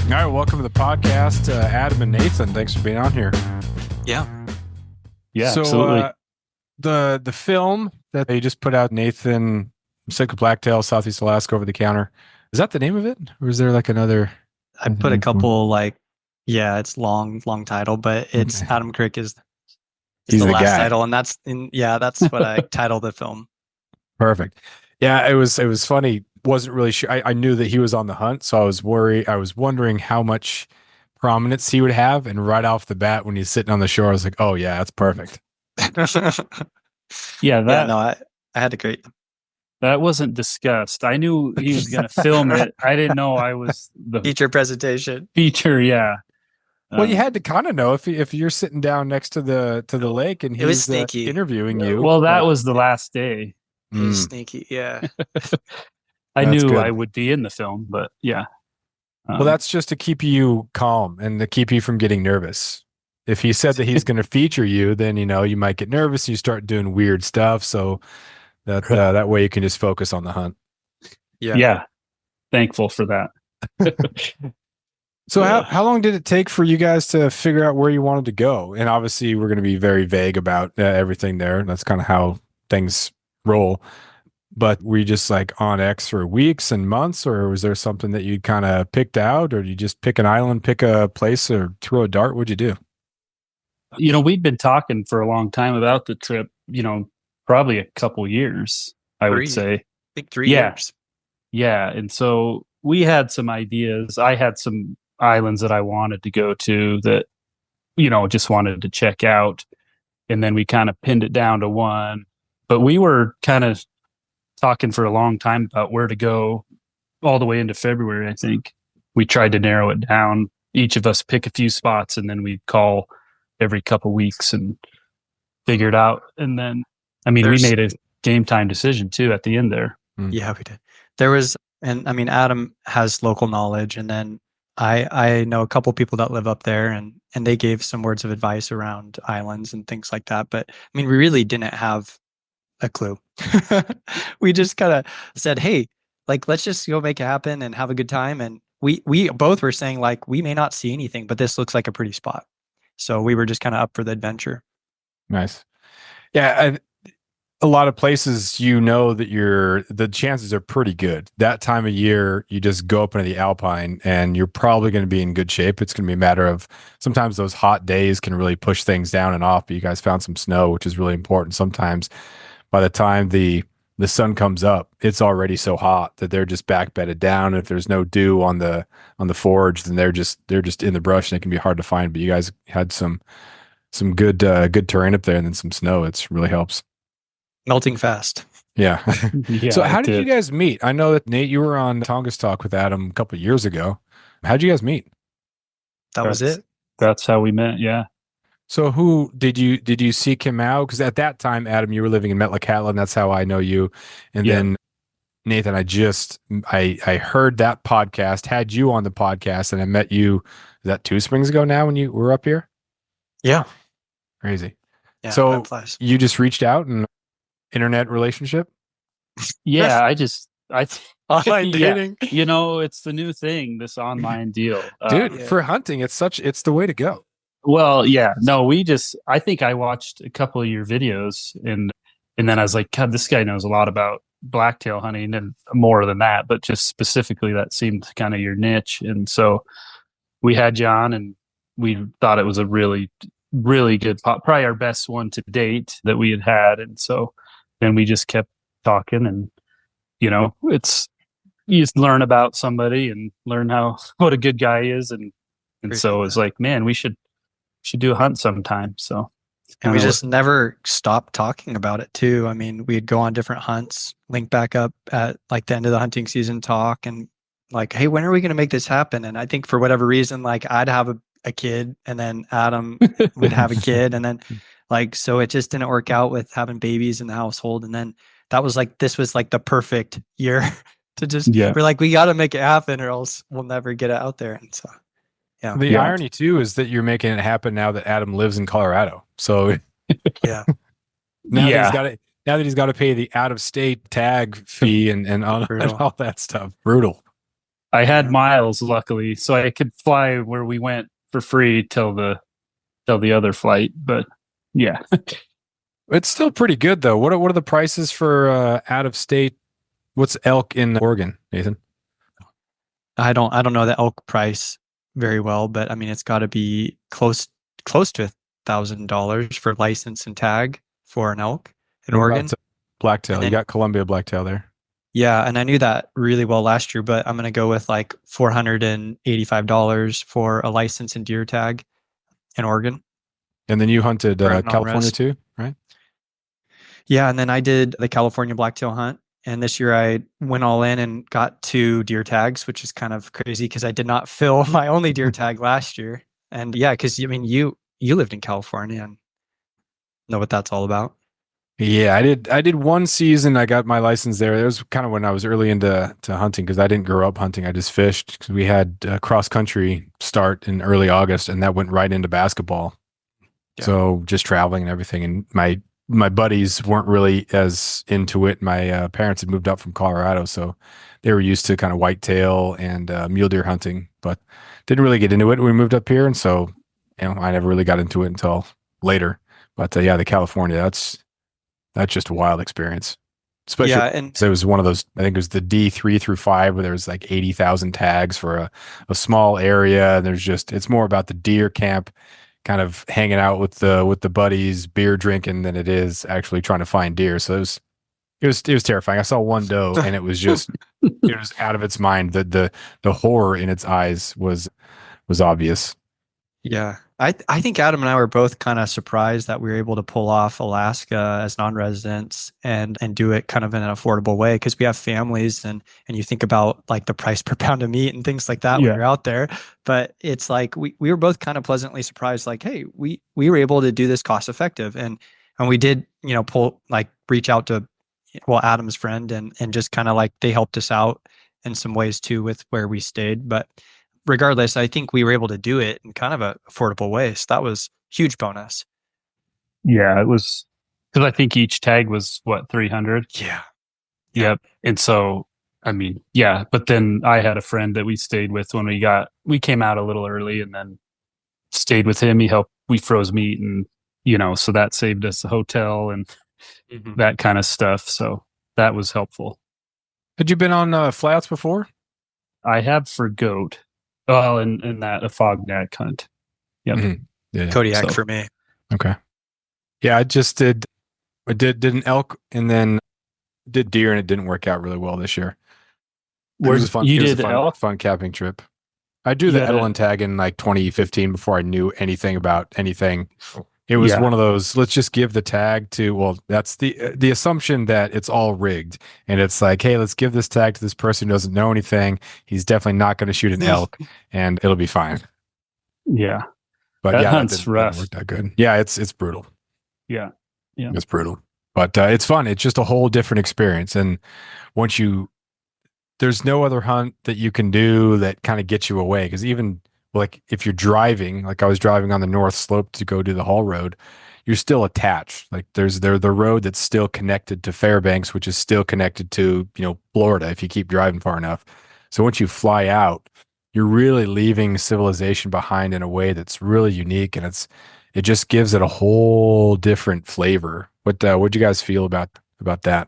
All right, welcome to the podcast, Adam and Nathan. Thanks for being on here. Yeah. Yeah, So, absolutely. The film that they just put out, Nathan, I'm sick of blacktail, Southeast Alaska, over the counter. Is that the name of it, or is there like another? I put a couple it's long title, but it's Okay. Adam Krick is He's the the last guy. title, and that's what I titled the film. Perfect. Yeah, it was funny. Wasn't really sure. I knew that he was on the hunt, so I was worried. I was wondering how much prominence he would have, and right off the bat, when he's sitting on the shore, I was like, "Oh yeah, that's perfect." Yeah, I had to create them. that wasn't discussed. I knew he was going to film it. I didn't know I was the Feature presentation. feature. Yeah. Well, you had to kind of know if you're sitting down next to the lake and It was he's sneaky. interviewing you. Well, that was the last day. It was sneaky, yeah. I That's knew good. I would be in the film, but yeah. Well, that's just to keep you calm and to keep you from getting nervous. If he said that he's going to feature you, then you might get nervous. You start doing weird stuff, so that way you can just focus on the hunt. Yeah. Thankful for that. So how long did it take for you guys to figure out where you wanted to go? And obviously, we're going to be very vague about everything there. That's kind of how things roll. But were you just like on X for weeks and months, or was there something that you kind of picked out, or did you just pick an island, pick a place, or throw a dart? What'd you do? We'd been talking for a long time about the trip, probably a couple years, I would say. I think 3 Yeah. years. Yeah. And so we had some ideas. I had some islands that I wanted to go to that, just wanted to check out. And then we kind of pinned it down to one. But we were kind of talking for a long time about where to go all the way into February, I think. We tried to narrow it down. Each of us pick a few spots, and then we'd call every couple weeks and figure it out. And then, we made a game time decision too at the end there. Yeah, we did. There was, and Adam has local knowledge, and then I know a couple people that live up there, and they gave some words of advice around islands and things like that. But we really didn't have a clue. We just kind of said, "Hey, let's just go make it happen and have a good time." And we both were saying we may not see anything, but this looks like a pretty spot. So we were just kind of up for the adventure. Nice. Yeah, a lot of places, that the chances are pretty good. That time of year, you just go up into the alpine and you're probably going to be in good shape. It's going to be a matter of sometimes those hot days can really push things down and off, but you guys found some snow, which is really important. Sometimes by the time the sun comes up, it's already so hot that they're just back bedded down. And if there's no dew on the forage, then they're just in the brush and it can be hard to find. But you guys had some good terrain up there and then some snow. It really helps. Melting fast. Yeah. Yeah. So how did you guys meet? I know that Nate, you were on Tongass Talk with Adam a couple of years ago. How'd you guys meet? That was it. That's how we met. Yeah. So who did you seek him out? Because at that time, Adam, you were living in Metlakatla, and that's how I know you. And then Nathan, I heard that podcast, had you on the podcast, and I met you. Is that 2 springs ago now when you were up here? Yeah. Crazy. Yeah. So you just reached out and internet relationship? Yeah. Online dating. It's the new thing, this online deal. Dude, for hunting, it's the way to go. Well, yeah, no, I think I watched a couple of your videos and then I was like, God, this guy knows a lot about blacktail hunting and more than that, but just specifically that seemed kind of your niche. And so we had John and we thought it was a really, really good probably our best one to date that we had. And so then we just kept talking and, it's, you just learn about somebody and learn what a good guy is. And so it's like, man, we should do a hunt sometime. So and we just never stopped talking about it too. We'd go on different hunts, link back up at the end of the hunting season, talk and hey, when are we going to make this happen? And I think for whatever reason, I'd have a kid and then Adam would have a kid. And then so it just didn't work out with having babies in the household. And then that was this was the perfect year to just, we're we got to make it happen or else we'll never get it out there. And so yeah. The irony too is that you're making it happen now that Adam lives in Colorado. So yeah, now that he's got to pay the out of state tag fee and all that stuff. Brutal. I had miles, luckily, so I could fly where we went for free till the other flight. But yeah, It's still pretty good though. What are the prices for out of state? What's elk in Oregon, Nathan? I don't know the elk price very well, but I mean it's got to be close to $1,000 for license and tag for an elk in What Oregon. about blacktail? And You then got Columbia blacktail there. yeah, and I knew that really well last year, but I'm gonna go with like $485 for a license and deer tag in Oregon And then you hunted for a California non-res. too, right? Yeah, and then I did the California blacktail hunt. And this year I went all in and got 2 deer tags, which is kind of crazy because I did not fill my only deer tag last year. And yeah, because I mean you lived in California and know what that's all about. Yeah, I did one season. I got my license there. It was kind of when I was early into hunting because I didn't grow up hunting. I just fished because we had cross country start in early August, and that went right into basketball. Yeah. So just traveling and everything, and my buddies weren't really as into it. My parents had moved up from Colorado, so they were used to kind of whitetail and mule deer hunting, but didn't really get into it when we moved up here. And so, I never really got into it until later. But yeah, the California, that's just a wild experience. Especially Yeah, and because it was one of those, I think it was the D3 through 5 where there was like 80,000 tags for a small area. And it's more about the deer camp kind of hanging out with the buddies, beer drinking than it is actually trying to find deer. So it was terrifying. I saw one doe and it was just it was out of its mind. The horror in its eyes was obvious. yeah. I think Adam and I were both kind of surprised that we were able to pull off Alaska as non-residents and do it kind of in an affordable way because we have families and you think about like the price per pound of meat and things like that when Yeah. you're out there. But it's like we were both kind of pleasantly surprised, like, hey, we were able to do this cost effective and we did, reach out to Adam's friend and just kind of like they helped us out in some ways too with where we stayed. But regardless, I think we were able to do it in kind of a affordable way. So that was huge bonus. yeah, it was because I think each tag was what 300. Yeah. Yep. And so, I mean, yeah, but then I had a friend that we stayed with when we came out a little early and then stayed with him. We froze meat and, so that saved us a hotel and that kind of stuff. So that was helpful. Had you been on flats before? I have for goat. Well, in that a fog neck hunt. Yep. Mhm. Yeah. Kodiak So- for me. Okay. Yeah, I did an elk and then did deer and it didn't work out really well this year. It was a fun, You it was a did fun, elk? fun camping trip. I do the You had a- Edelin tag in like 2015 before I knew anything about anything. It was Yeah. one of those, let's just give the tag to, well, that's the assumption that it's all rigged. And it's like, hey, let's give this tag to this person who doesn't know anything. He's definitely not going to shoot an elk and it'll be fine. Yeah. But That yeah, hunt's didn't rough. work that good. Yeah, it's brutal. Yeah. Yeah. It's brutal. But it's fun. It's just a whole different experience. And once there's no other hunt that you can do that kind of gets you away. Because even like if you're driving, like I was driving on the North Slope to go do the Haul Road, you're still attached. Like there's the road that's still connected to Fairbanks, which is still connected to, Florida if you keep driving far enough. So once you fly out, you're really leaving civilization behind in a way that's really unique. And it just gives it a whole different flavor. What'd you guys feel about that?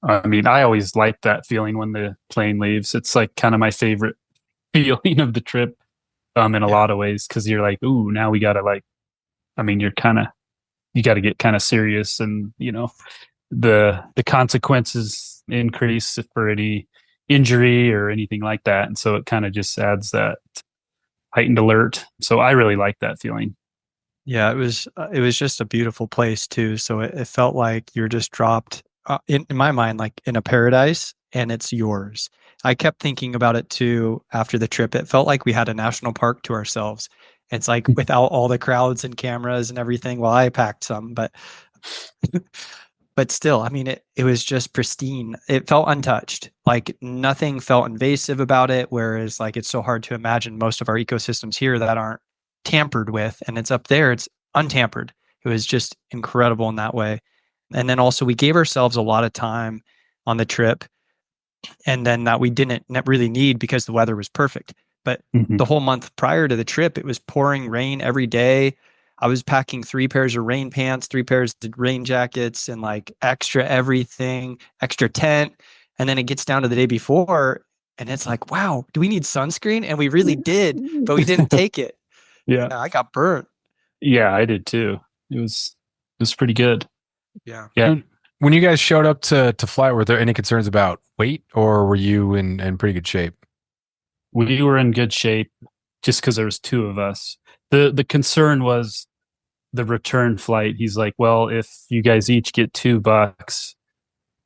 I mean, I always like that feeling when the plane leaves. It's like kind of my favorite feeling of the trip, in a lot of ways, because you're like, ooh, now we gotta you gotta get kind of serious, and the consequences increase for any injury or anything like that, and so it kind of just adds that heightened alert. So I really like that feeling. Yeah, it was just a beautiful place too. So it felt like you're just dropped in my mind, like in a paradise and it's yours. I kept thinking about it too after the trip. It felt like we had a national park to ourselves. It's like without all the crowds and cameras and everything. Well, I packed some, but but still, I mean, it was just pristine. It felt untouched. Like nothing felt invasive about it. Whereas like it's so hard to imagine most of our ecosystems here that aren't tampered with, and it's up there, it's untampered. It was just incredible in that way. And then also we gave ourselves a lot of time on the trip and then that we didn't really need because the weather was perfect. But the whole month prior to the trip, it was pouring rain every day. I was packing 3 pairs of rain pants, 3 pairs of rain jackets, and like extra everything, extra tent. And then it gets down to the day before, and it's like, wow, do we need sunscreen? And we really did, but we didn't take it. Yeah. I got burnt. Yeah, I did too. It was pretty good. Yeah. Yeah. When you guys showed up to fly, were there any concerns about weight, or were you in pretty good shape? We were in good shape just because there was 2 of us. The concern was the return flight. He's like, well, if you guys each get $2,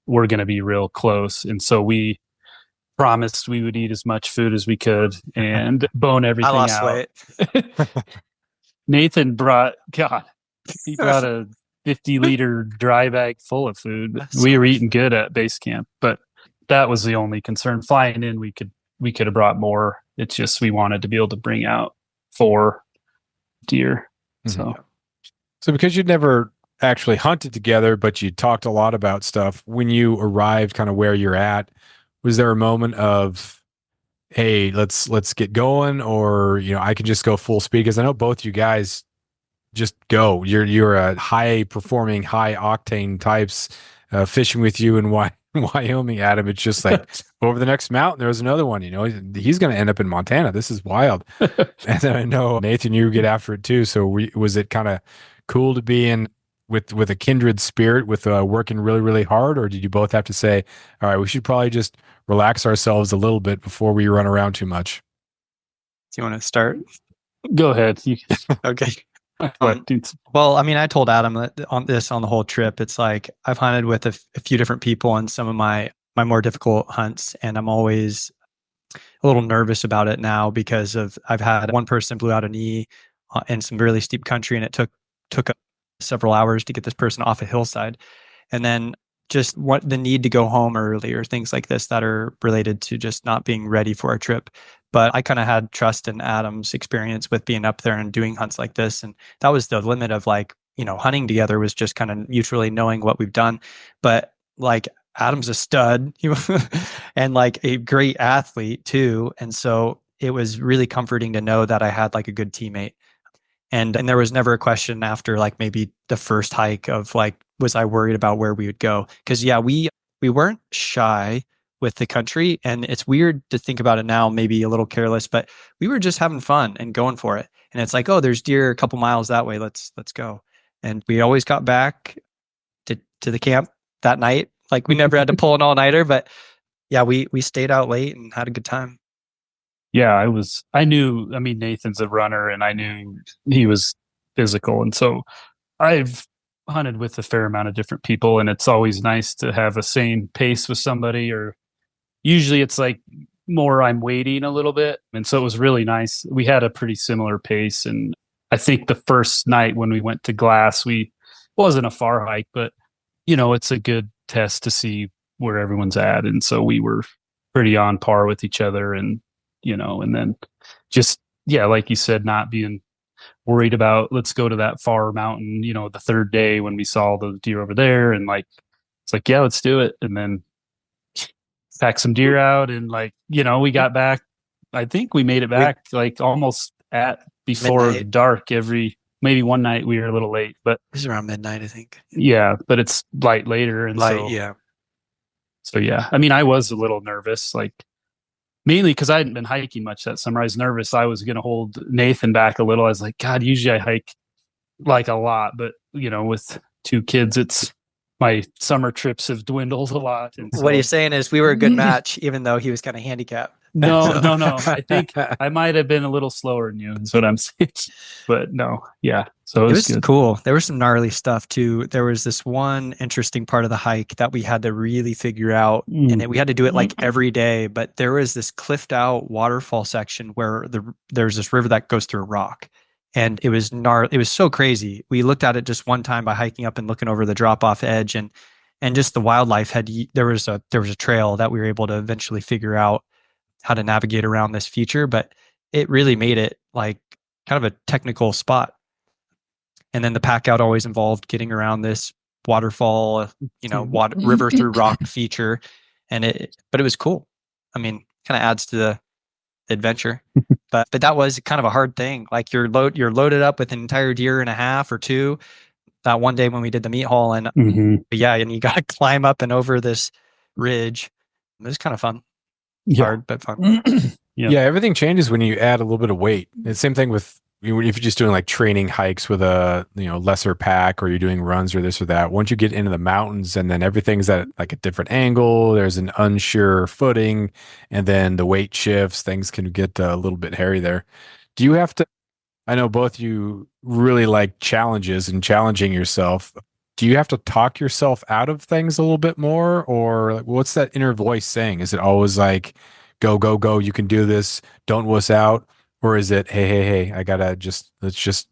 we're going to be real close. And so we promised we would eat as much food as we could and bone everything I lost out. weight. Nathan brought a 50-liter dry bag full of food. We were eating good at base camp, but that was the only concern. Flying in, we could have brought more. It's just we wanted to be able to bring out 4 deer. So because you'd never actually hunted together, but you talked a lot about stuff, when you arrived kind of where you're at, was there a moment of, hey, let's get going, or, you know, I can just go full speed? Because I know both you guys just go. You're a high performing, high octane types. Fishing with you in Wyoming, Adam, it's just like over the next mountain, there's another one. You know, he's going to end up in Montana. This is wild. And then I know, Nathan, you get after it too. So was it kind of cool to be in with a kindred spirit, with working really, really hard, or did you both have to say, all right, we should probably just relax ourselves a little bit before we run around too much? Do you want to start? Go ahead. Okay. Well, I mean, I told Adam that on the whole trip, it's like I've hunted with a few different people on some of my more difficult hunts, and I'm always a little nervous about it now because I've had one person blew out a knee in some really steep country, and it took several hours to get this person off a hillside, and then just what the need to go home early or things like this that are related to just not being ready for a trip. But I kind of had trust in Adam's experience with being up there and doing hunts like this. And that was the limit of like, you know, hunting together was just kind of mutually knowing what we've done. But like Adam's a stud and like a great athlete too. And so it was really comforting to know that I had like a good teammate. And there was never a question after like maybe the first hike of like, was I worried about where we would go? Because yeah, we weren't shy with the country, and it's weird to think about it now, maybe a little careless, but we were just having fun and going for it. And it's like, oh, there's deer a couple miles that way. Let's go. And we always got back to the camp that night. Like we never had to pull an all-nighter, but yeah, we stayed out late and had a good time. Yeah, I mean, Nathan's a runner, and I knew he was physical. And so I've hunted with a fair amount of different people, and it's always nice to have a same pace with somebody, or usually it's like more I'm waiting a little bit. And so it was really nice. We had a pretty similar pace. And I think the first night when we went to Glass, wasn't a far hike, but you know, it's a good test to see where everyone's at. And so we were pretty on par with each other, and you know, and then just, yeah, like you said, not being worried about let's go to that far mountain, you know, the third day when we saw the deer over there, and like it's like, yeah, let's do it. And then pack some deer out, and like, you know, we got back, I think we made it back like almost at before midnight. Dark. Maybe one night we were a little late, but It was around midnight, I think. Yeah, but it's light later, and so yeah, I mean, I was a little nervous, like mainly because I hadn't been hiking much that summer. I was nervous I was going to hold Nathan back a little. I was like, God, usually I hike like a lot, but you know, with 2 kids, my summer trips have dwindled a lot. And so, what he's saying is we were a good match, even though he was kind of handicapped. No. I think I might have been a little slower than you, is what I'm saying. But no, yeah. So it was good. Cool. There was some gnarly stuff too. There was this one interesting part of the hike that we had to really figure out, and we had to do it like every day. But there was this cliffed out waterfall section where there's this river that goes through a rock, and it was It was so crazy. We looked at it just one time by hiking up and looking over the drop off edge, and just the wildlife there was a trail that we were able to eventually figure out how to navigate around this feature, but it really made it like kind of a technical spot. And then the pack out always involved getting around this waterfall, you know, river through rock feature. but it was cool. I mean, kind of adds to the adventure. But that was kind of a hard thing. Like you're loaded up with an entire deer and a half or two. That one day when we did the meat haul, and yeah, and you got to climb up and over this ridge. It was kind of fun. Hard but fun. Yeah, everything changes when you add a little bit of weight. It's the same thing with if you're just doing like training hikes with a lesser pack, or you're doing runs or this or that. Once you get into the mountains, and then everything's at like a different angle, there's an unsure footing, and then the weight shifts. Things can get a little bit hairy there. Do you have to? I know both you really like challenges and challenging yourself. Do you have to talk yourself out of things a little bit more, or like, what's that inner voice saying? Is it always like, go, go, go, you can do this, don't wuss out? Or is it, hey, hey, hey, I gotta let's just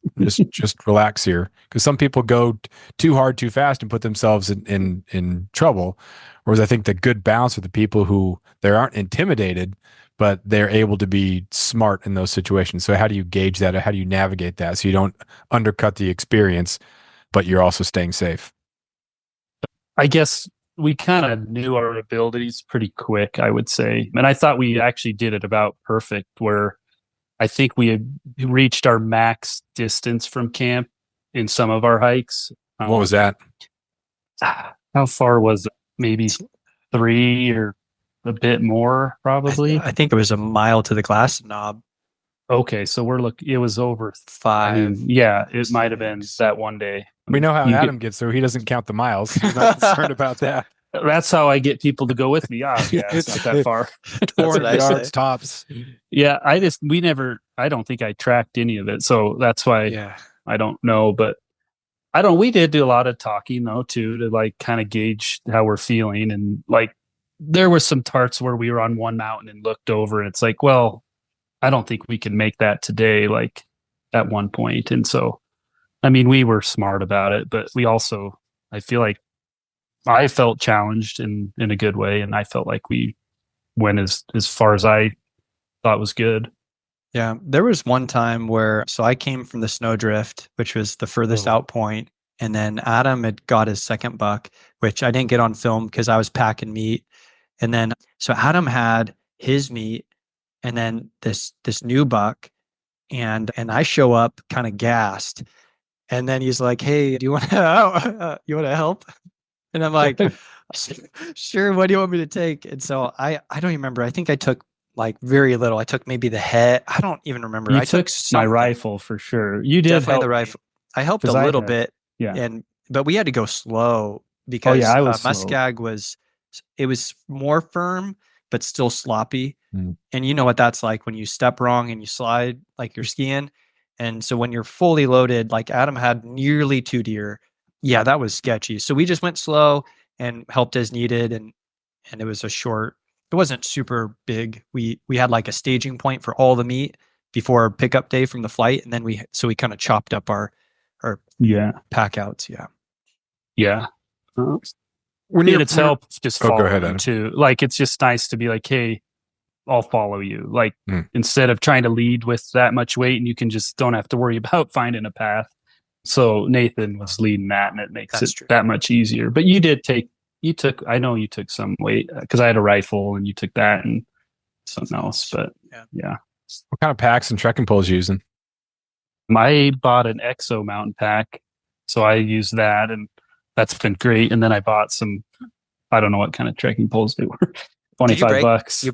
relax here? Because some people go too hard, too fast, and put themselves in trouble. Whereas I think the good balance are the people who they aren't intimidated, but they're able to be smart in those situations. So how do you gauge that? Or how do you navigate that so you don't undercut the experience, but you're also staying safe? I guess we kind of knew our abilities pretty quick, I would say. And I thought we actually did it about perfect, where I think we had reached our max distance from camp in some of our hikes. What was that? How far was it? Maybe 3 or a bit more, probably. I think it was a mile to the glass knob. Okay, so it was over 5. I mean, yeah, it might have been that one day. We know how Adam gets, so he doesn't count the miles. He's not concerned about that. That's how I get people to go with me. Yeah, it's not that far. 400 yards tops. Yeah, I don't think I tracked any of it. So that's why I don't know. But we did do a lot of talking though, too, to like kind of gauge how we're feeling. And like, there were some parts where we were on one mountain and looked over, and it's like, well, I don't think we can make that today, like at one point. And so, I mean, we were smart about it, but we also, I feel like I felt challenged in a good way. And I felt like we went as far as I thought was good. Yeah. There was one time where, so I came from the snowdrift, which was the furthest out point. And then Adam had got his second buck, which I didn't get on film because I was packing meat. And then, so Adam had his meat, and then this new buck, and I show up kind of gassed, and then he's like, "Hey, do you want to help?" And I'm like, "Sure. What do you want me to take?" And so I don't even remember. I think I took like very little. I took maybe the head. I don't even remember. I took my rifle for sure. You did definitely the rifle. I helped a little bit. Yeah. But we had to go slow because I was muskeg was more firm but still sloppy. And you know what that's like when you step wrong and you slide like you're skiing. And so when you're fully loaded, like Adam had nearly 2 deer. Yeah, that was sketchy. So we just went slow and helped as needed. And it was it wasn't super big. We had like a staging point for all the meat before our pickup day from the flight. And then we kind of chopped up our pack outs. Yeah. Yeah. It's help just following too. Like, it's just nice to be like, hey, I'll follow you. Like, instead of trying to lead with that much weight, and you don't have to worry about finding a path. So Nathan was leading that, and it makes that much easier. But I know you took some weight because I had a rifle and you took that and something else. But yeah. What kind of packs and trekking poles you using? I bought an Exo mountain pack, so I used that, and that's been great. And then I bought some, I don't know what kind of trekking poles they were. $25. You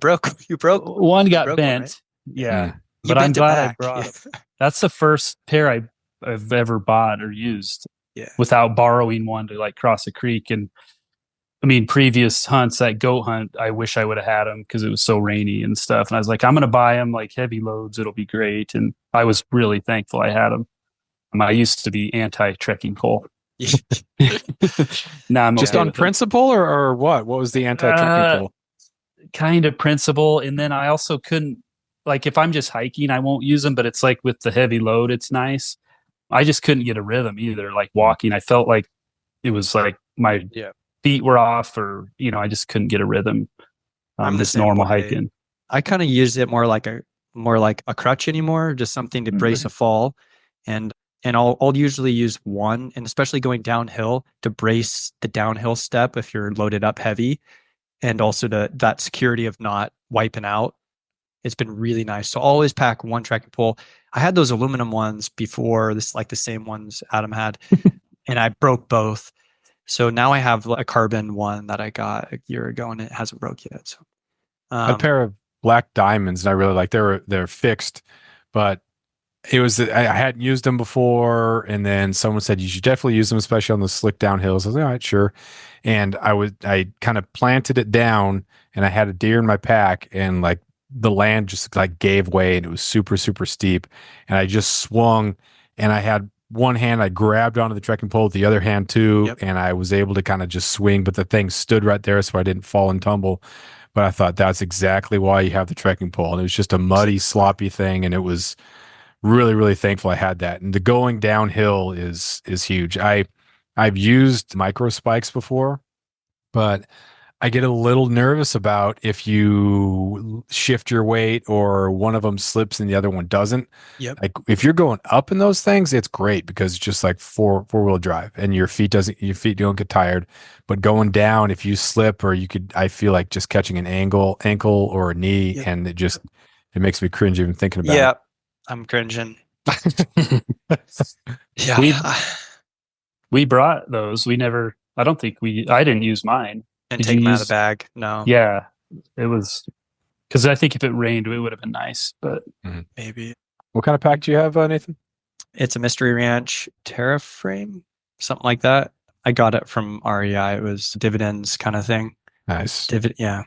broke. One got bent. One. Yeah. But I'm glad I brought it. That's the first pair I've ever bought or used without borrowing one to like cross a creek. And I mean, previous hunts, that goat hunt, I wish I would have had them because it was so rainy and stuff. And I was like, I'm going to buy them like heavy loads. It'll be great. And I was really thankful I had them. I used to be anti-trekking pole. Now I'm just on principle or what? What was the anti-trekking pole? Kind of principle. And then I also couldn't, like, if I'm just hiking, I won't use them, but it's like with the heavy load, it's nice. I just couldn't get a rhythm either. Like walking, I felt like it was like my feet were off, or, I just couldn't get a rhythm. I'm just normal hiking. I kind of use it more like a crutch anymore, just something to brace a fall. And I'll usually use one, and especially going downhill, to brace the downhill step if you're loaded up heavy. and also that security of not wiping out. It's been really nice. So always pack one trekking pole. I had those aluminum ones before, this like the same ones Adam had, and I broke both. So now I have a carbon one that I got a year ago, and it hasn't broke yet. So A pair of black diamonds, and I really like. They're fixed, but it was I hadn't used them before, and then someone said you should definitely use them, especially on the slick down hills. I was like, all right, sure. And I kind of planted it down, and I had a deer in my pack, and like the land just like gave way, and it was super super steep, and I just swung, and I had one hand I grabbed onto the trekking pole with the other hand too, Yep. and I was able to kind of just swing, but the thing stood right there, so I didn't fall and tumble. But I thought that's exactly why you have the trekking pole, and it was just a muddy, sloppy thing, and it was really really thankful I had that. And the going downhill is huge. I've used micro spikes before, but I get a little nervous about if you shift your weight or one of them slips and the other one doesn't. Yep. Like if you're going up in those things, it's great because it's just like four-wheel drive and your feet don't get tired. But going down, if you slip or I feel like just catching an ankle or a knee, Yep. and it makes me cringe even thinking about Yeah, I'm cringing. Yeah. We brought those. We never. I don't think I didn't use mine. And Did take you them out of use? the bag. No. Yeah, it was because I think if it rained, it would have been nice. But it. Maybe. What kind of pack do you have, Nathan? It's a Mystery Ranch Terra frame, something like that. I got it from REI. It was dividends kind of thing. Nice. Yeah.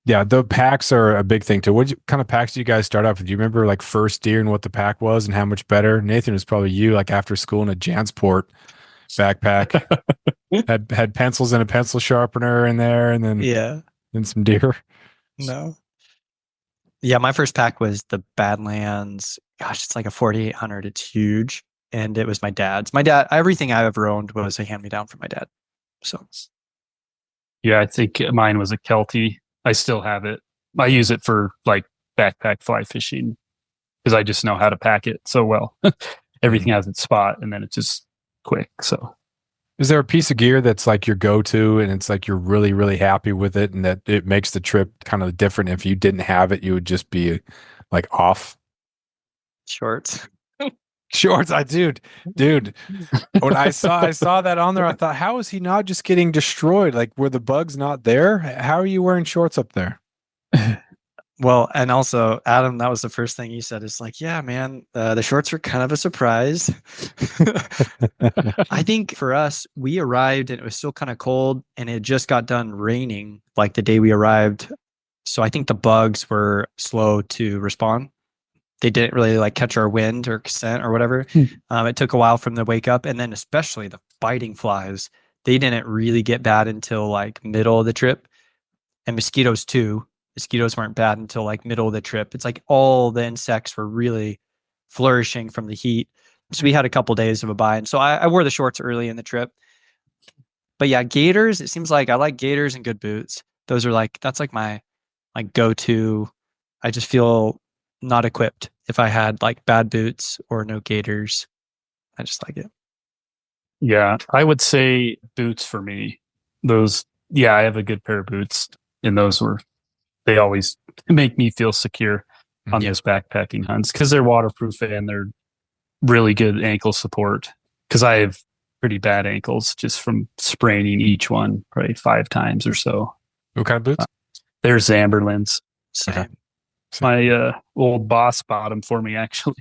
Yeah, the packs are a big thing too. What kind of packs do you guys start off with? Do you remember like first deer and what the pack was and how much better? Nathan, was probably you, like after school in a Jansport backpack. had pencils and a pencil sharpener in there, and then some deer. No. Yeah, my first pack was the Badlands. Gosh, it's like a 4800. It's huge. And it was my dad's. My dad, everything I ever owned was a hand-me-down from my dad. So yeah, I think mine was a Kelty. I still have it. I use it for like backpack fly fishing because I just know how to pack it so well. Everything has its spot, and then it's just quick. So, is there a piece of gear that's like your go-to, and it's like you're really, really happy with it, and that it makes the trip kind of different? If you didn't have it, you would just be like off. shorts. Shorts, dude. When I saw that on there, I thought, how is he not just getting destroyed? Like, were the bugs not there? How are you wearing shorts up there? Well, and also, Adam, that was the first thing he said. It's like, yeah, man, the shorts were kind of a surprise. I think for us, we arrived and it was still kind of cold and it just got done raining like the day we arrived. So I think the bugs were slow to respond. They didn't really like catch our wind or scent or whatever. It took a while for them to wake up. And then especially the biting flies, they didn't really get bad until like middle of the trip. And mosquitoes too. Mosquitoes weren't bad until like middle of the trip. It's like all the insects were really flourishing from the heat. So we had a couple days of a bye. And so I wore the shorts early in the trip. But yeah, gaiters, it seems like I like gaiters and good boots. Those are like, that's like my go-to. I just feel not equipped if I had like bad boots or no gaiters. I just like it. yeah, I would say boots for me. Those, yeah, I have a good pair of boots, and they always make me feel secure on those backpacking hunts because they're waterproof and they're really good ankle support. Because I have pretty bad ankles just from spraining each one probably 5 times or so. What kind of boots? They're Zamberlins. Same. My old boss bought them for me, actually.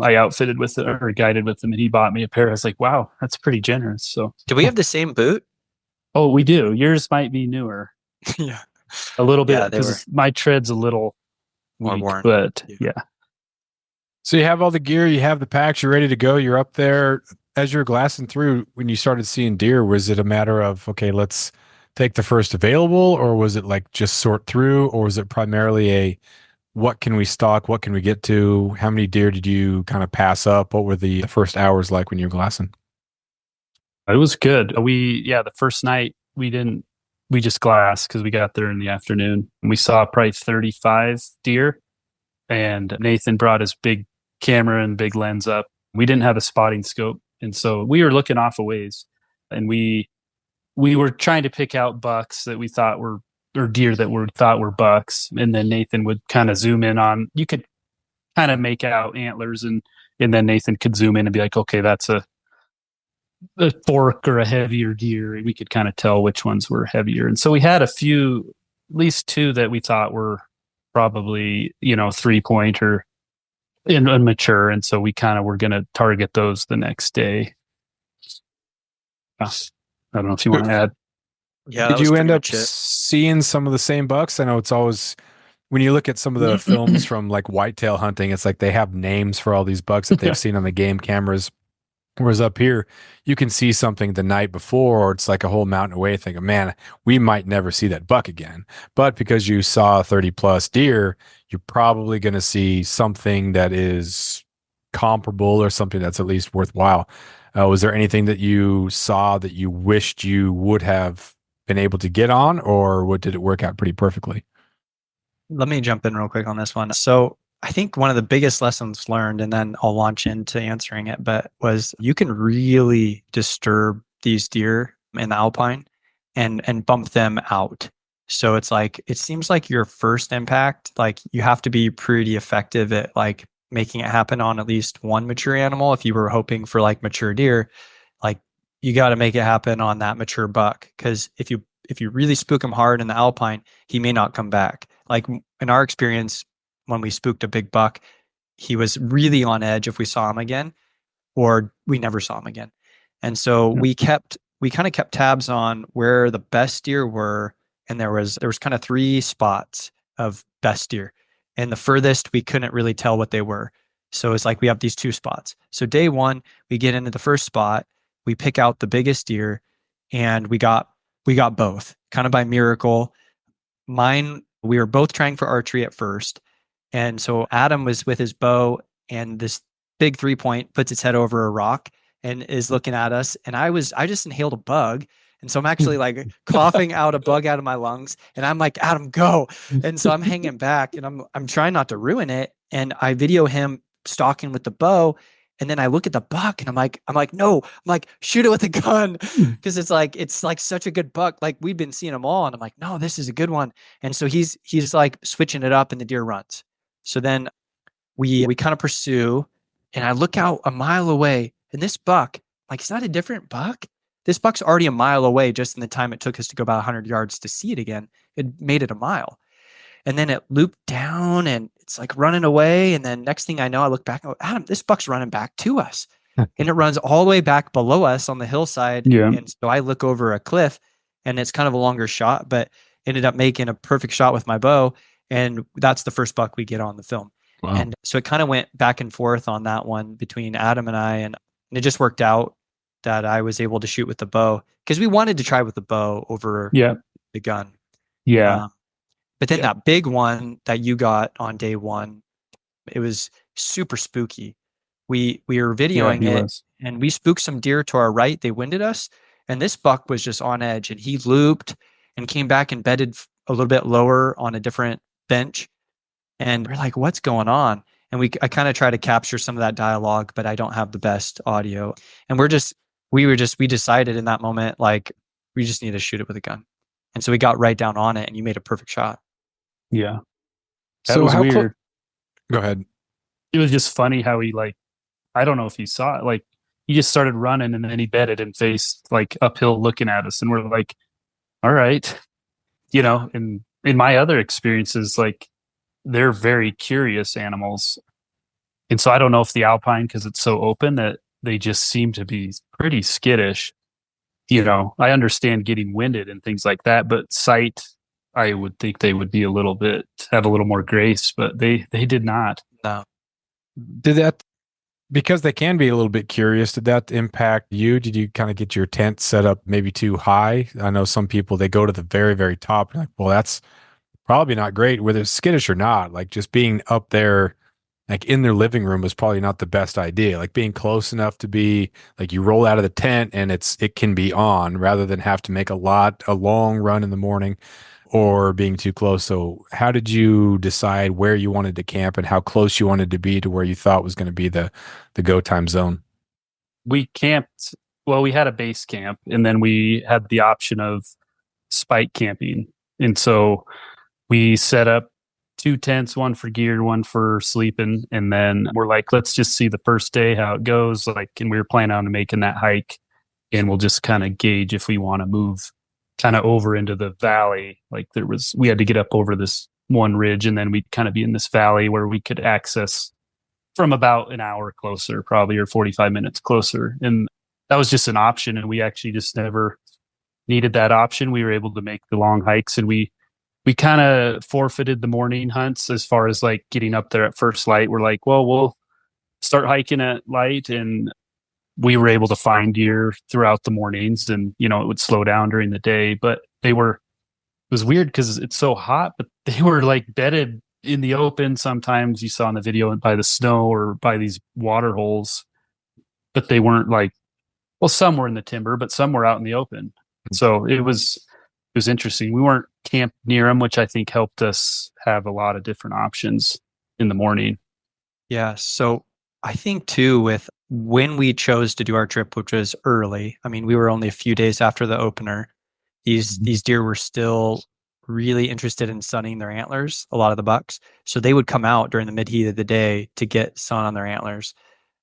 I outfitted with it or guided with them, and he bought me a pair. I was like, wow, that's pretty generous. So, Do we have the same boot? oh, we do. Yours might be newer. Yeah. A little bit Yeah, because my tread's a little More weak, worn. but yeah. So you have all the gear, you have the packs, you're ready to go. You're up there. As you're glassing through, when you started seeing deer, was it a matter of, okay, let's take the first available, or was it like just sort through, or was it primarily what can we stalk? What can we get to? How many deer did you kind of pass up? What were the first hours like when you were glassing? It was good. The first night we just glassed because we got there in the afternoon. We saw probably 35 deer, and Nathan brought his big camera and big lens up. We didn't have a spotting scope, and so we were looking off a ways, and we we were trying to pick out bucks that we thought were, or deer that were thought were bucks, and then Nathan would kind of zoom in on. You could kind of make out antlers, and then Nathan could zoom in and be like, okay, that's a fork or a heavier deer, and we could kind of tell which ones were heavier. And so we had a few, at least two that we thought were probably 3-point or immature, and so we kind of were going to target those the next day. I don't know if you want to add. Yeah, Did you end up seeing some of the same bucks? I know it's always, when you look at some of the films from like whitetail hunting, it's like they have names for all these bucks that they've seen on the game cameras. Whereas up here, you can see something the night before, or it's like a whole mountain away, thinking, man, we might never see that buck again. But because you saw 30 plus deer, you're probably going to see something that is comparable or something that's at least worthwhile. Was there anything that you saw that you wished you would have been able to get on, or what did it work out pretty perfectly? Let me jump in real quick on this one. So I think one of the biggest lessons learned, and then I'll launch into answering it, but was you can really disturb these deer in the alpine and bump them out. So it's like, it seems like your first impact, like you have to be pretty effective at like making it happen on at least one mature animal. If you were hoping for like mature deer, like you got to make it happen on that mature buck. Cause if you really spook him hard in the alpine, he may not come back. Like in our experience, when we spooked a big buck, he was really on edge if we saw him again, or we never saw him again. And so we kind of kept tabs on where the best deer were. And there was kind of 3 spots of best deer, and the furthest we couldn't really tell what they were. So it's like we have these 2 spots. So day 1, we get into the first spot, we pick out the biggest deer, and we got both kind of by miracle. Mine, we were both trying for archery at first. And so Adam was with his bow, and this big 3-point puts its head over a rock and is looking at us. And I just inhaled a bug. And so I'm actually like coughing out a bug out of my lungs. And I'm like, Adam, go. And so I'm hanging back, and I'm trying not to ruin it. And I video him stalking with the bow. And then I look at the buck, and I'm like, no, I'm like, shoot it with a gun. Cause it's like such a good buck. Like we've been seeing them all. And I'm like, no, this is a good one. And so he's like switching it up, and the deer runs. So then we kind of pursue, and I look out a mile away, and this buck, like, it's not a different buck. This buck's already a mile away just in the time it took us to go about 100 yards to see it again. It made it a mile. And then it looped down, and it's like running away. And then next thing I know, I look back and go, Adam, this buck's running back to us. And it runs all the way back below us on the hillside. Yeah. And so I look over a cliff, and it's kind of a longer shot, but ended up making a perfect shot with my bow. And that's the first buck we get on the film. Wow. And so it kind of went back and forth on that one between Adam and I, and it just worked out that I was able to shoot with the bow, because we wanted to try with the bow over the gun. Yeah. But then that big one that you got on day 1, it was super spooky. We were videoing it, and we spooked some deer to our right. They winded us, and this buck was just on edge, and he looped and came back and bedded a little bit lower on a different bench. And we're like, what's going on? And I kind of try to capture some of that dialogue, but I don't have the best audio. And we decided in that moment, like, we just need to shoot it with a gun. And so we got right down on it, and you made a perfect shot. Yeah. That was weird. Go ahead. It was just funny how he, like, I don't know if he saw it. Like, he just started running, and then he bedded and faced like uphill looking at us. And we're like, all right. And in my other experiences, like, they're very curious animals. And so I don't know if the alpine, because it's so open, that they just seem to be pretty skittish. I understand getting winded and things like that, but sight, I would think they would be have a little more grace, but they did not. No. Did that, because they can be a little bit curious, did that impact you? Did you kind of get your tent set up maybe too high? I know some people, they go to the very, very top. Like, well, that's probably not great, whether it's skittish or not. Like, just being up there, like in their living room, is probably not the best idea. Like, being close enough to be like, you roll out of the tent and it can be on, rather than have to make a long run in the morning, or being too close. So how did you decide where you wanted to camp and how close you wanted to be to where you thought was going to be the go time zone? We camped Well, we had a base camp, and then we had the option of spike camping. And so we set up two tents, one for gear, one for sleeping. And then we're like, let's just see the first day how it goes. Like, and we were planning on making that hike, and we'll just kind of gauge if we want to move kind of over into the valley. Like we had to get up over this one ridge, and then we'd kind of be in this valley where we could access from about an hour closer, probably, or 45 minutes closer. And that was just an option. And we actually just never needed that option. We were able to make the long hikes, and we kind of forfeited the morning hunts as far as like getting up there at first light. We're like, well, we'll start hiking at light, and we were able to find deer throughout the mornings, and it would slow down during the day. But it was weird because it's so hot, but they were like bedded in the open. Sometimes you saw in the video by the snow or by these water holes, but they weren't like, well, some were in the timber, but some were out in the open. So it was interesting. We weren't camped near them, which I think helped us have a lot of different options in the morning. Yeah. So I think too, with when we chose to do our trip, which was early, I mean, we were only a few days after the opener. These deer were still really interested in sunning their antlers, a lot of the bucks. So they would come out during the mid heat of the day to get sun on their antlers,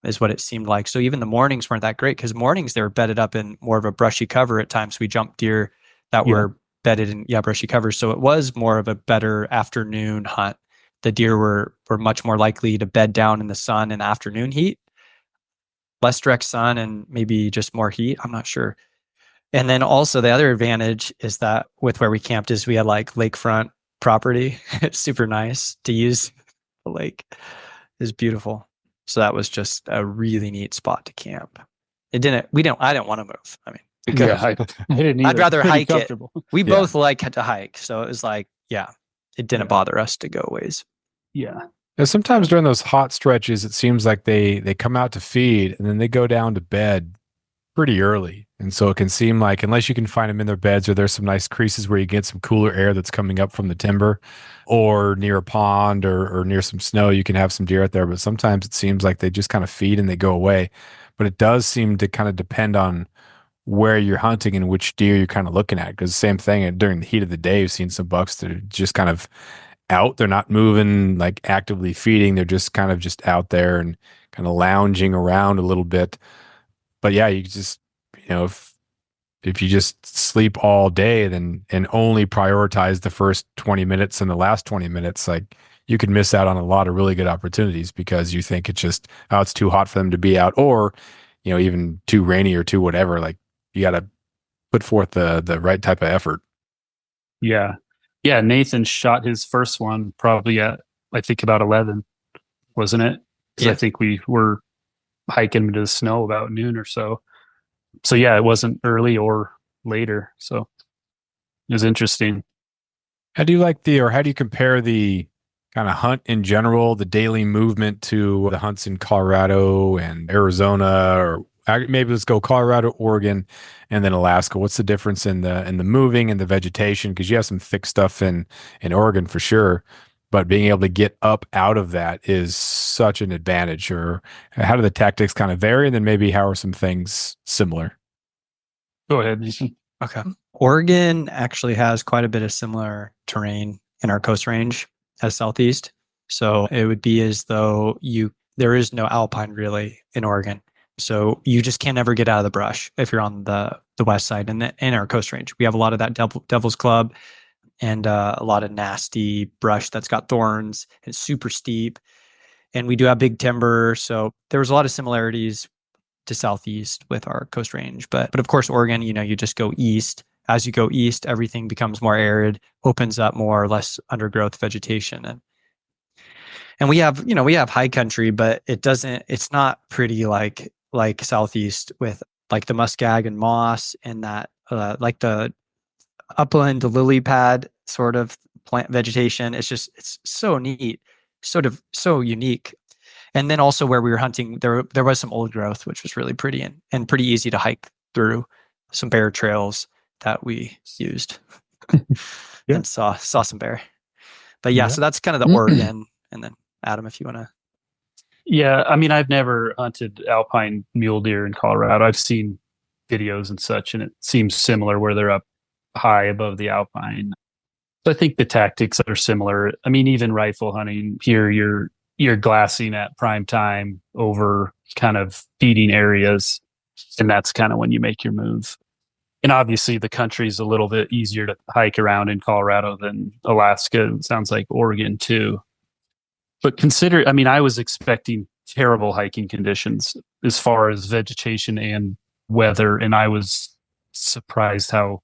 is what it seemed like. So even the mornings weren't that great, because mornings they were bedded up in more of a brushy cover at times. We jumped deer that were bedded in brushy covers. So it was more of a better afternoon hunt. The deer were much more likely to bed down in the sun in afternoon heat, less direct sun and maybe just more heat. I'm not sure. And then also the other advantage is that with where we camped is we had like lakefront property. It's super nice to use. The lake is beautiful. So that was just a really neat spot to camp. I didn't want to move. I mean, we could have. I didn't either. I'd rather Pretty hike comfortable. it. We both like to hike. So it was like, it didn't bother us to go ways. Yeah. Now, sometimes during those hot stretches, it seems like they come out to feed and then they go down to bed pretty early. And so it can seem like, unless you can find them in their beds, or there's some nice creases where you get some cooler air that's coming up from the timber, or near a pond or near some snow, you can have some deer out there. But sometimes it seems like they just kind of feed and they go away. But it does seem to kind of depend on where you're hunting and which deer you're kind of looking at. Because same thing during the heat of the day, you've seen some bucks that are just kind of out. They're not moving, like actively feeding. They're just kind of just out there and kind of lounging around a little bit. But yeah, you just, if you just sleep all day and only prioritize the first 20 minutes and the last 20 minutes, like you could miss out on a lot of really good opportunities because you think it's just, it's too hot for them to be out, or, even too rainy or too whatever. Like you got to put forth the right type of effort. Yeah. Yeah. Nathan shot his first one probably at, I think, about 11, wasn't it? Because I think we were hiking into the snow about noon or so. So yeah, it wasn't early or later. So it was interesting. How do you compare the kind of hunt in general, the daily movement, to the hunts in Colorado and Arizona, or maybe let's go Colorado, Oregon, and then Alaska? What's the difference in the moving and the vegetation? Because you have some thick stuff in Oregon for sure, but being able to get up out of that is such an advantage. Or how do the tactics kind of vary? And then maybe how are some things similar? Go ahead, Nathan. Okay. Oregon actually has quite a bit of similar terrain in our coast range as Southeast. So it would be as though there is no alpine really in Oregon. So you just can't ever get out of the brush if you're on the west side. And in our coast range, we have a lot of that Devil's Club and a lot of nasty brush that's got thorns and it's super steep. And we do have big timber. So there was a lot of similarities to Southeast with our coast range. But of course, Oregon, you just go east. As you go east, everything becomes more arid, opens up more or less undergrowth vegetation. And we have high country, but it's not pretty like Southeast with like the muskeg and moss and that like the upland lily pad sort of plant vegetation. It's so neat, sort of so unique. And then also where we were hunting, there was some old growth, which was really pretty and pretty easy to hike through, some bear trails that we used and saw some bear. But so that's kind of the Oregon. And then Adam, if you want to. Yeah, I mean, I've never hunted alpine mule deer in Colorado. I've seen videos and such, and it seems similar where they're up high above the alpine. So I think the tactics are similar. I mean, even rifle hunting here, you're glassing at prime time over kind of feeding areas, and that's kind of when you make your move. And obviously, the country's a little bit easier to hike around in Colorado than Alaska. It sounds like Oregon too. But I mean, I was expecting terrible hiking conditions as far as vegetation and weather, and I was surprised how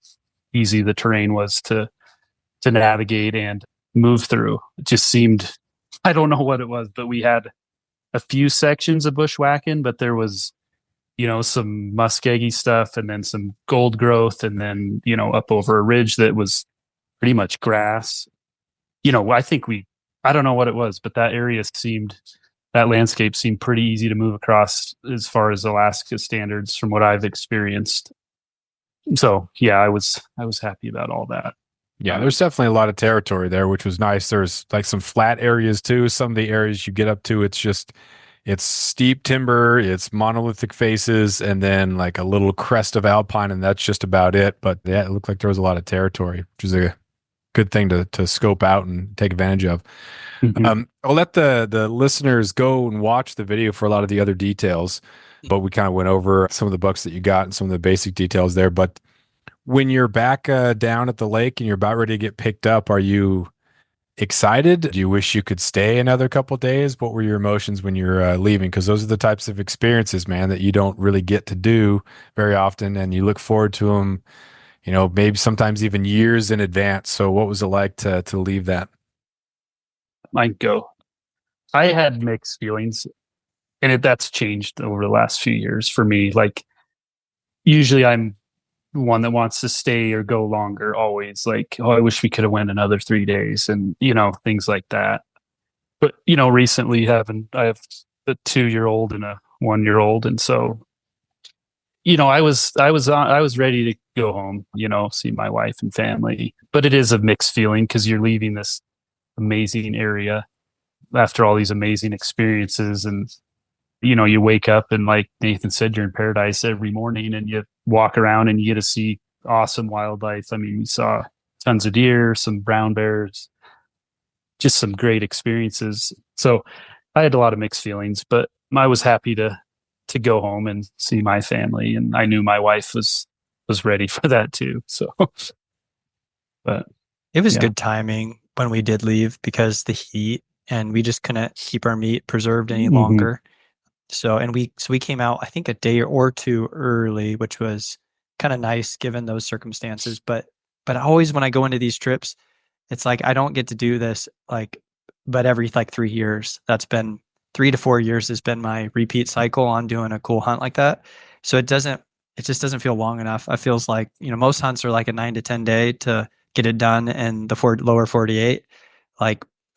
easy the terrain was to navigate and move through. It just seemed, I don't know what it was, but we had a few sections of bushwhacking, but there was, some muskeggy stuff and then some gold growth, and then, up over a ridge that was pretty much grass. I don't know what it was, but that landscape seemed pretty easy to move across as far as Alaska standards from what I've experienced. So yeah, I was happy about all that. Yeah, there's definitely a lot of territory there, which was nice. There's like some flat areas too. Some of the areas you get up to, it's steep timber, it's monolithic faces, and then like a little crest of alpine, and that's just about it. But yeah, it looked like there was a lot of territory, which is a good thing to scope out and take advantage of. Mm-hmm. I'll let the listeners go and watch the video for a lot of the other details, but we kind of went over some of the bucks that you got and some of the basic details there. But when you're back down at the lake and you're about ready to get picked up, are you excited? Do you wish you could stay another couple days? What were your emotions when you're leaving? Because those are the types of experiences, man, that you don't really get to do very often, and you look forward to them, maybe sometimes even years in advance. So what was it like to leave that? I had mixed feelings, and that's changed over the last few years for me. Like, usually I'm one that wants to stay or go longer, always like, oh, I wish we could have went another 3 days, and things like that. But recently I have a 2-year-old and a 1-year-old, and so I was ready to go home, see my wife and family. But it is a mixed feeling because you're leaving this amazing area after all these amazing experiences, and you wake up and, like Nathan said, you're in paradise every morning, and you walk around and you get to see awesome wildlife. I mean, we saw tons of deer, some brown bears, just some great experiences. So I had a lot of mixed feelings, but I was happy to go home and see my family, and I knew my wife was ready for that too. So, but it was good timing when we did leave because the heat, and we just couldn't keep our meat preserved any longer. So we came out, I think, a day or two early, which was kind of nice given those circumstances. But always when I go into these trips, it's like I don't get to do this but every 3 years. That's been 3 to 4 years has been my repeat cycle on doing a cool hunt like that. So it just doesn't feel long enough. It feels like, most hunts are like a 9 to 10 day to get it done in the lower 48.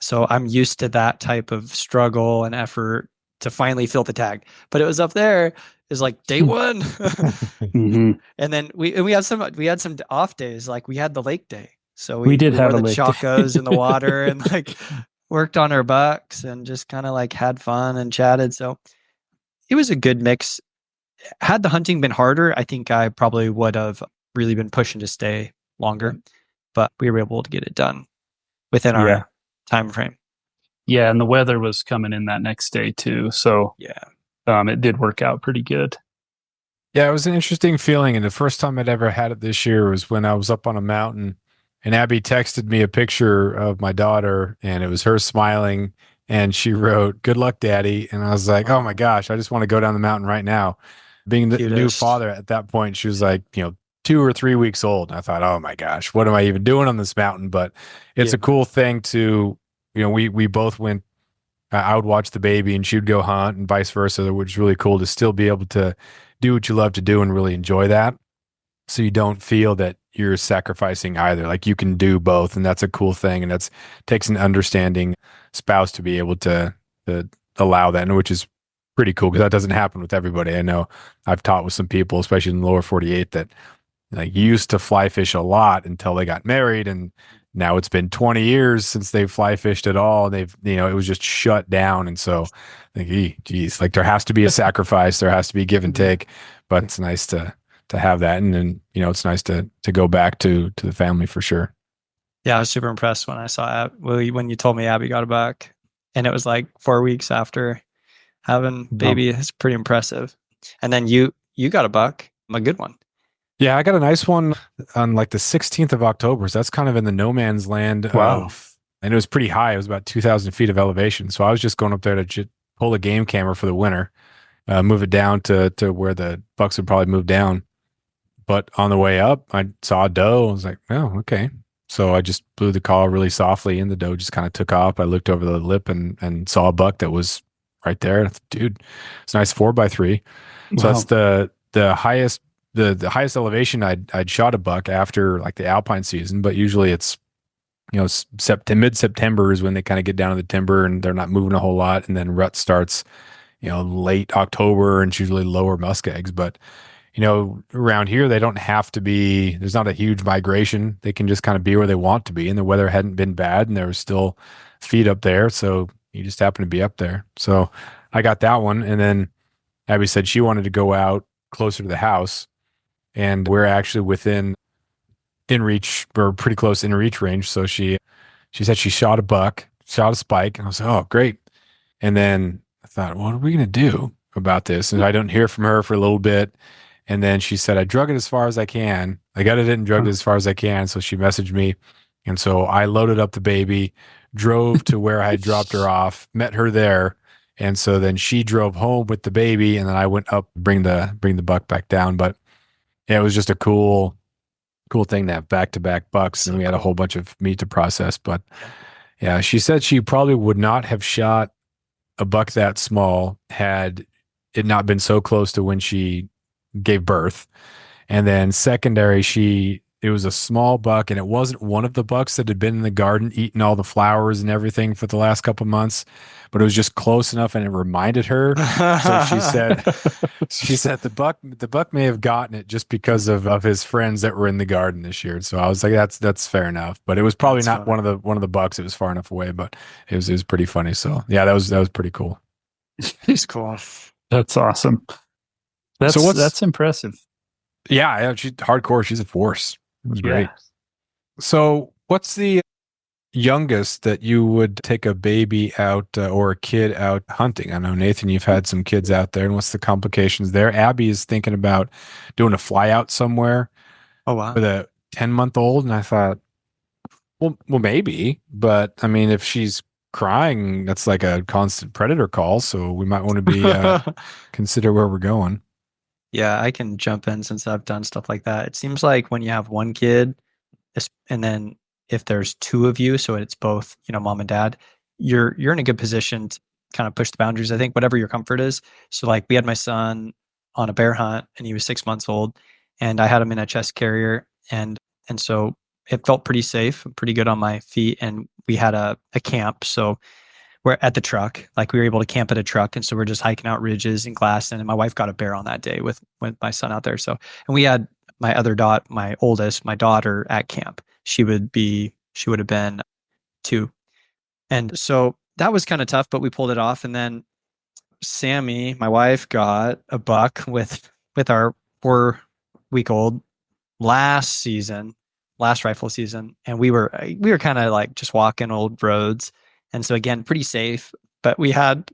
So I'm used to that type of struggle and effort to finally fill the tag. But it was up there is like day one. Mm-hmm. And then we had some off days. Like we had the lake day. So we did have wore the the chacos in the water and worked on our bucks and just kind of had fun and chatted. So it was a good mix. Had the hunting been harder, I think I probably would have really been pushing to stay longer, but we were able to get it done within our time frame. Yeah, and the weather was coming in that next day too, so it did work out pretty good. Yeah, it was an interesting feeling, and the first time I'd ever had it this year was when I was up on a mountain, and Abby texted me a picture of my daughter, and it was her smiling, and she wrote, "Good luck, Daddy," and I was like, "Oh my gosh, I just want to go down the mountain right now." Being the new father at that point, she was like, 2 or 3 weeks old. And I thought, oh my gosh, what am I even doing on this mountain? But it's a cool thing to, we both went, I would watch the baby and she'd go hunt and vice versa, which is really cool to still be able to do what you love to do and really enjoy that. So you don't feel that you're sacrificing either. Like you can do both. And that's a cool thing. And that's takes an understanding spouse to be able to allow that, and which is pretty cool because that doesn't happen with everybody. I know I've taught with some people, especially in the lower 48, that used to fly fish a lot until they got married, and now it's been 20 years since they've fly fished at all. They've, it was just shut down. And so I think, geez, there has to be a sacrifice, there has to be give and take, but it's nice to to have that. And then, it's nice to go back to the family for sure. Yeah, I was super impressed when I saw when you told me Abby got a buck, and it was like 4 weeks after having baby. It's pretty impressive. And then you got a buck, a good one. Yeah, I got a nice one on like the 16th of October. So that's kind of in the no man's land Wow. and it was pretty high. It was about 2,000 feet of elevation. So I was just going up there to pull a game camera for the winter, move it down to where the bucks would probably move down. But on the way up, I saw a doe. I was like, oh, okay. So I just blew the call really softly and the doe just kind of took off. I looked over the lip and saw a buck that was right there. And I thought, dude, it's a nice 4x3. So Wow. that's the highest the highest elevation I'd shot a buck after like the alpine season, but usually it's mid September is when they kind of get down to the timber and they're not moving a whole lot, and then rut starts late October, and it's usually lower muskegs. But around here they don't have to be. There's not a huge migration. They can just kind of be where they want to be, and the weather hadn't been bad, and there was still feed up there, so you just happen to be up there. So I got that one, and then Abby said she wanted to go out closer to the house, and we're actually within in reach or pretty close in reach range. So she said she shot a buck, shot a spike, and I was like, oh, great. And then I thought, what are we gonna do about this? And I don't hear from her for a little bit. And then she said, I drug it as far as I can. I got it and drugged it as far as I can. So she messaged me. And so I loaded up the baby, drove to where I had dropped her off, met her there. And so then she drove home with the baby, and then I went up, bring the buck back down. But yeah, it was just a cool thing to have back to back bucks. So and we had a cool. whole bunch of meat to process. But yeah, she said she probably would not have shot a buck that small had it not been so close to when she gave birth. And then secondary, it was a small buck, and it wasn't one of the bucks that had been in the garden eating all the flowers and everything for the last couple months, but it was just close enough and it reminded her. So she said the buck may have gotten it just because of his friends that were in the garden this year. So I was like, that's fair enough. But it was probably That's not funny. one of the bucks. It was far enough away, but it was pretty funny. So yeah, that was pretty cool. He's cool. That's awesome. So That's impressive. yeah, she's hardcore. She's a force. It was great. Yeah. So what's the youngest that you would take a baby out or a kid out hunting? I know, Nathan, you've had some kids out there, and what's the complications there? Abby is thinking about doing a fly out somewhere Oh wow. with a 10-month-old, and I thought, well, maybe, but I mean, if she's crying, that's like a constant predator call, so we might want to be consider where we're going. Yeah, I can jump in since I've done stuff like that. It seems like when you have one kid, and then if there's two of you, so it's both, mom and dad, you're in a good position to kind of push the boundaries. I think whatever your comfort is. So like we had my son on a bear hunt, and he was 6 months old, and I had him in a chest carrier, and so it felt pretty safe, pretty good on my feet, and we had a camp, so we're at the truck. Like we were able to camp at a truck. And so we're just hiking out ridges and glass. And my wife got a bear on that day with my son out there. So, and we had my oldest, my daughter at camp. She would have been 2. And so that was kind of tough, but we pulled it off. And then Sammy, my wife, got a buck with our 4-week-old last rifle season. And we were kind of like just walking old roads. And so again, pretty safe, but we had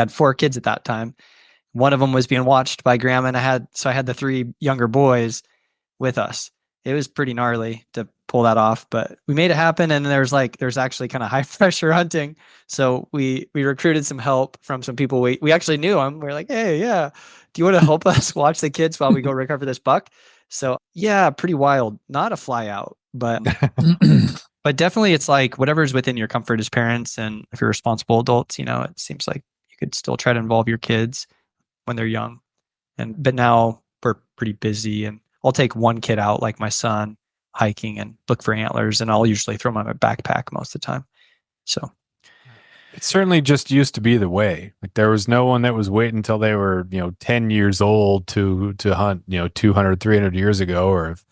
4 kids at that time. One of them was being watched by grandma, and I had the 3 younger boys with us. It was pretty gnarly to pull that off, but we made it happen. And there's actually kind of high pressure hunting. So we recruited some help from some people. We actually knew them. We are like, hey, yeah, do you want to help us watch the kids while we go recover this buck? So yeah, pretty wild. Not a fly out, but but definitely it's like whatever's within your comfort as parents, and if you're responsible adults, it seems like you could still try to involve your kids when they're young. But now we're pretty busy, and I'll take one kid out, like my son, hiking and look for antlers, and I'll usually throw them in my backpack most of the time. So It certainly just used to be the way. Like there was no one that was waiting until they were, 10 years old to hunt, 200, 300 years ago, or if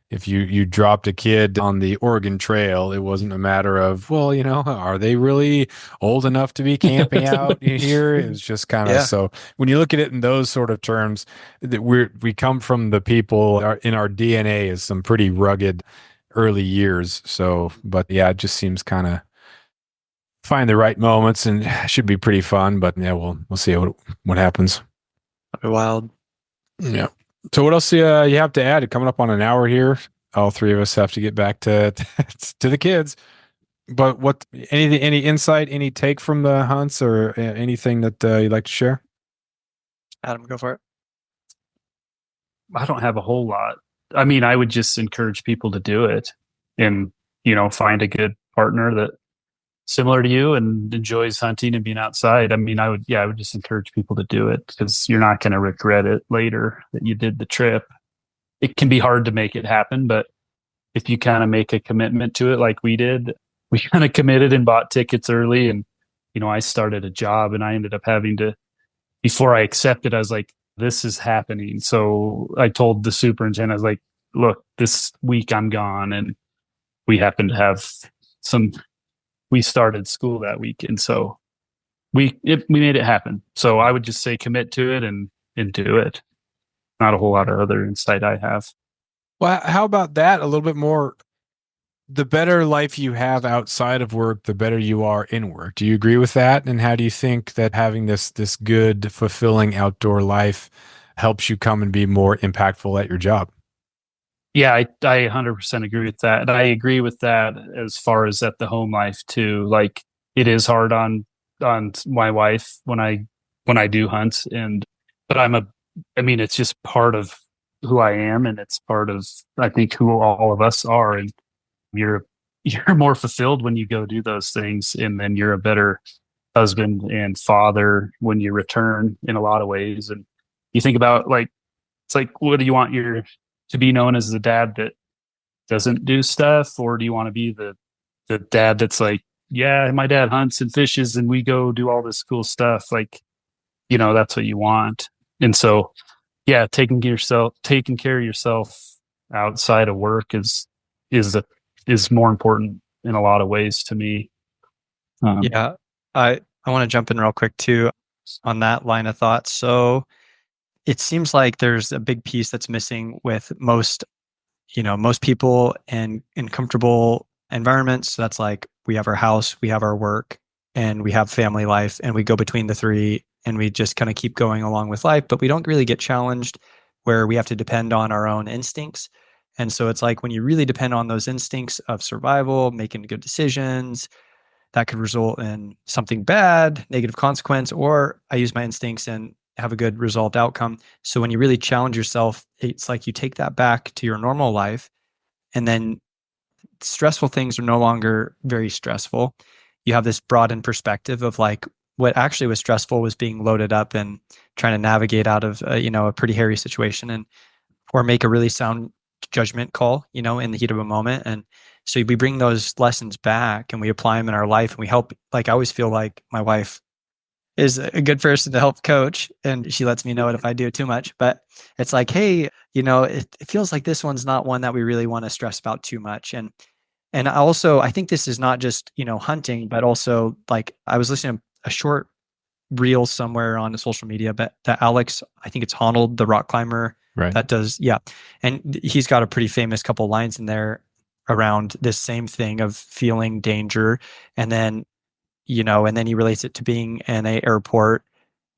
if you dropped a kid on the Oregon Trail, it wasn't a matter of, well, are they really old enough to be camping out here? It was just kind of, Yeah. so when you look at it in those sort of terms, that we come from the people in our DNA is some pretty rugged early years. So, but yeah, it just seems kind of find the right moments and should be pretty fun. But yeah, we'll see what happens. Wild. Yeah. So what else you have to add? Coming up on an hour here. All three of us have to get back to to the kids. But any insight, any take from the hunts, or anything that you'd like to share? Adam, go for it. I don't have a whole lot. I mean, I would just encourage people to do it and, find a good partner that similar to you and enjoys hunting and being outside. I mean, I would just encourage people to do it because you're not going to regret it later that you did the trip. It can be hard to make it happen, but if you kind of make a commitment to it like we did, we kind of committed and bought tickets early. And, I started a job and I ended up having to, before I accepted, I was like, this is happening. So I told the superintendent, I was like, look, this week I'm gone. And we happened to have we started school that week. And so we made it happen. So I would just say commit to it and do it. Not a whole lot of other insight I have. Well, how about that? A little bit more. The better life you have outside of work, the better you are in work. Do you agree with that? And how do you think that having this good, fulfilling outdoor life helps you come and be more impactful at your job? Yeah, I 100% agree with that. And I agree with that as far as at the home life too. Like it is hard on my wife when I do hunt but I mean it's just part of who I am and it's part of I think who all of us are and you're more fulfilled when you go do those things and then you're a better husband and father when you return in a lot of ways and you think about like it's like what do you want your to be known as the dad that doesn't do stuff or do you want to be the dad that's like yeah my dad hunts and fishes and we go do all this cool stuff like that's what you want and so yeah taking care of yourself outside of work is more important in a lot of ways to me. Yeah, I want to jump in real quick too on that line of thought. So it seems like there's a big piece that's missing with most people in comfortable environments. So that's like we have our house, we have our work, and we have family life, and we go between the three, and we just kind of keep going along with life. But we don't really get challenged where we have to depend on our own instincts. And so it's like when you really depend on those instincts of survival, making good decisions, that could result in something bad, negative consequence, or I use my instincts and have a good resolved outcome. So when you really challenge yourself, it's like you take that back to your normal life and then stressful things are no longer very stressful. You have this broadened perspective of like what actually was stressful was being loaded up and trying to navigate out of a pretty hairy situation and or make a really sound judgment call, in the heat of a moment. And so we bring those lessons back and we apply them in our life and we help. Like I always feel like my wife is a good person to help coach and she lets me know it if I do too much. But it's like, hey, it feels like this one's not one that we really want to stress about too much. And also I think this is not just, hunting, but also like I was listening to a short reel somewhere on the social media, but that Alex, I think it's Honnold, the rock climber Right. that does, yeah. And he's got a pretty famous couple lines in there around this same thing of feeling danger. And then, and then he relates it to being in an airport.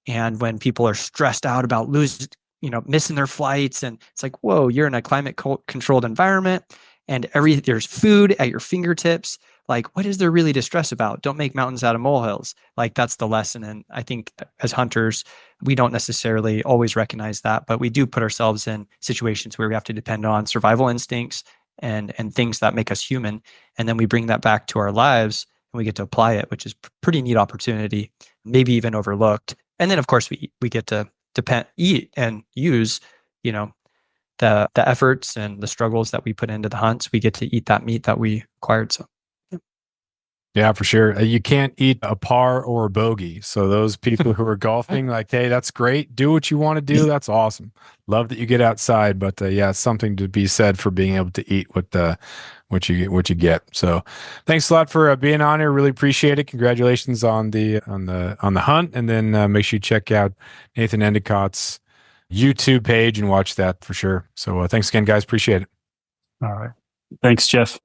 And when people are stressed out about missing their flights, and it's like, whoa, you're in a climate controlled environment and there's food at your fingertips. Like, what is there really to stress about? Don't make mountains out of molehills. Like, that's the lesson. And I think as hunters, we don't necessarily always recognize that, but we do put ourselves in situations where we have to depend on survival instincts and things that make us human. And then we bring that back to our lives and we get to apply it, which is pretty neat opportunity, maybe even overlooked. And then of course we get to eat and use, the efforts and the struggles that we put into the hunts. We get to eat that meat that we acquired. So Yeah, for sure. You can't eat a par or a bogey. So those people who are golfing, like, hey, that's great. Do what you want to do. That's awesome. Love that you get outside, but yeah, it's something to be said for being able to eat what you get. So, thanks a lot for being on here. Really appreciate it. Congratulations on the hunt, and then make sure you check out Nathan Endicott's YouTube page and watch that for sure. So, thanks again, guys. Appreciate it. All right. Thanks, Jeff.